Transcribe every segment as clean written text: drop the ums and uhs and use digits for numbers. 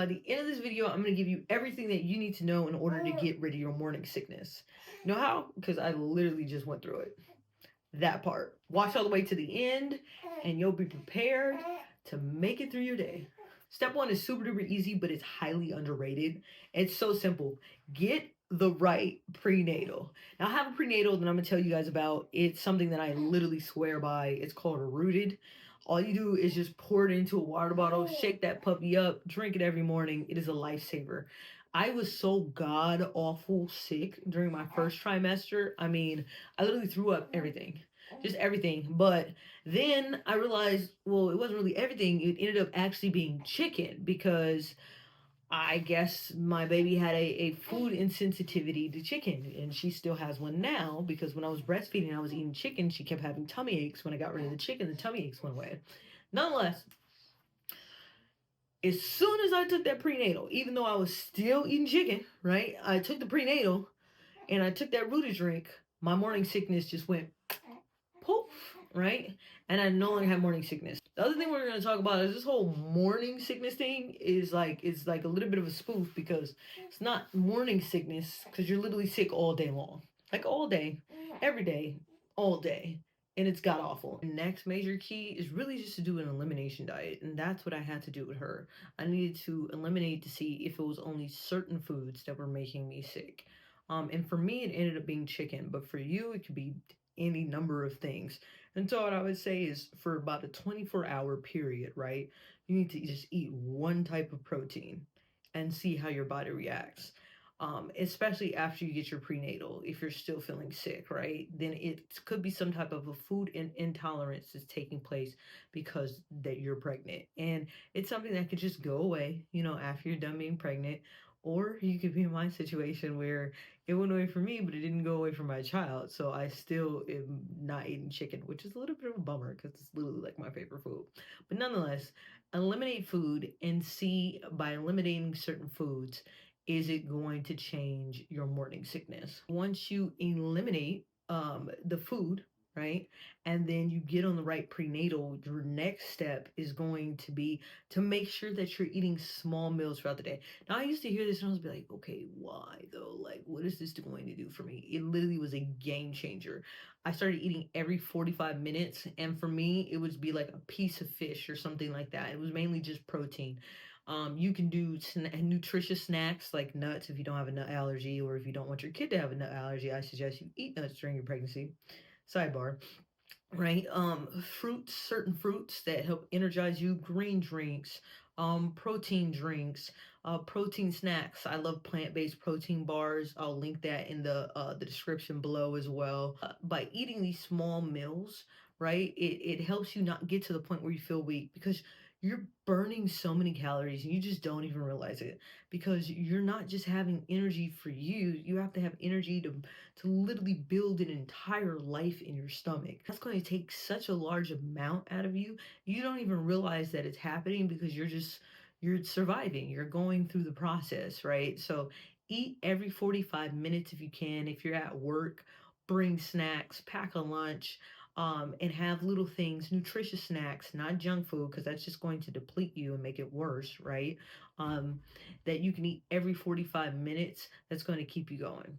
By the end of this video, I'm going to give you everything that you need to know in order to get rid of your morning sickness. You know how? Because I literally just went through it. That part. Watch all the way to the end, and you'll be prepared to make it through your day. Step one is super duper easy, but it's highly underrated. It's so simple. Get the right prenatal. Now, I have a prenatal that I'm going to tell you guys about. It's something that I literally swear by. It's called a Rooted. All you do is just pour it into a water bottle, shake that puppy up, drink it every morning. It is a lifesaver. I was so god awful sick during my first trimester. I mean, I literally threw up everything, just everything. But then I realized, well, it wasn't really everything. It ended up actually being chicken because I guess my baby had a food insensitivity to chicken, and she still has one now because when I was breastfeeding, I was eating chicken. She kept having tummy aches. When I got rid of the chicken, the tummy aches went away. Nonetheless, as soon as I took that prenatal, even though I was still eating chicken, right? I took the prenatal and I took that rooted drink. My morning sickness just went poof, right? And I no longer have morning sickness. The other thing we're going to talk about is this whole morning sickness thing is like it's like a little bit of a spoof because it's not morning sickness because you're literally sick all day long, like all day, every day, all day. And it's god awful. The next major key is really just to do an elimination diet. And that's what I had to do with her. I needed to eliminate to see if it was only certain foods that were making me sick. And for me, it ended up being chicken. But for you, it could be any number of things. And so what I would say is for about a 24-hour period, right? You need to just eat one type of protein and see how your body reacts. Especially after you get your prenatal, if you're still feeling sick, right? Then it could be some type of a food intolerance that's taking place because that you're pregnant. And it's something that could just go away, after you're done being pregnant. Or you could be in my situation where it went away for me, but it didn't go away for my child. So I still am not eating chicken, which is a little bit of a bummer because it's literally like my favorite food. But nonetheless, eliminate food and see by eliminating certain foods, is it going to change your morning sickness? Once you eliminate the food, right, and then you get on the right prenatal, your next step is going to be to make sure that you're eating small meals throughout the day. Now, I used to hear this and I was like, okay, why though? Like, what is this going to do for me? It literally was a game changer. I started eating every 45 minutes, and for me, it would be like a piece of fish or something like that. It was mainly just protein. You can do nutritious snacks like nuts if you don't have a nut allergy, or if you don't want your kid to have a nut allergy, I suggest you eat nuts during your pregnancy. Sidebar, right? Fruits, certain fruits that help energize you, green drinks, protein drinks, protein snacks. I love plant-based protein bars. I'll link that in the description below as well. By eating these small meals, right, it helps you not get to the point where you feel weak because you're burning so many calories and you just don't even realize it because you're not just having energy for you, you have to have energy to literally build an entire life in your stomach. That's going to take such a large amount out of you. You don't even realize that it's happening because you're surviving. You're going through the process, right? So eat every 45 minutes if you can. If you're at work, bring snacks, pack a lunch. And have little things, nutritious snacks, not junk food, because that's just going to deplete you and make it worse, right? That you can eat every 45 minutes, that's going to keep you going.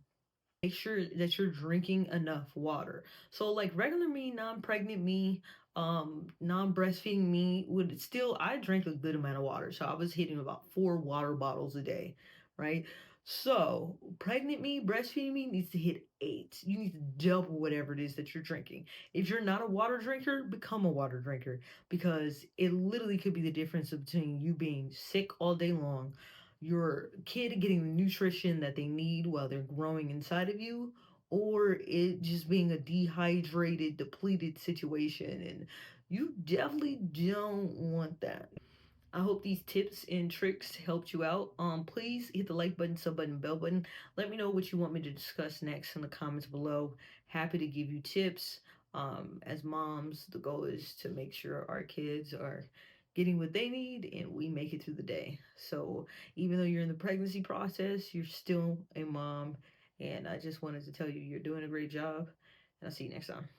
Make sure that you're drinking enough water. So like regular me, non-pregnant me, non-breastfeeding me would still, I drank a good amount of water. So I was hitting about 4 water bottles a day, right? So pregnant me, breastfeeding me needs to hit 8. You need to double whatever it is that you're drinking. If you're not a water drinker, become a water drinker because it literally could be the difference between you being sick all day long, your kid getting the nutrition that they need while they're growing inside of you, or it just being a dehydrated, depleted situation. And you definitely don't want that. I hope these tips and tricks helped you out. Please hit the like button, sub button, bell button. Let me know what you want me to discuss next in the comments below. Happy to give you tips. As moms, the goal is to make sure our kids are getting what they need and we make it through the day. So even though you're in the pregnancy process, you're still a mom. And I just wanted to tell you, you're doing a great job. And I'll see you next time.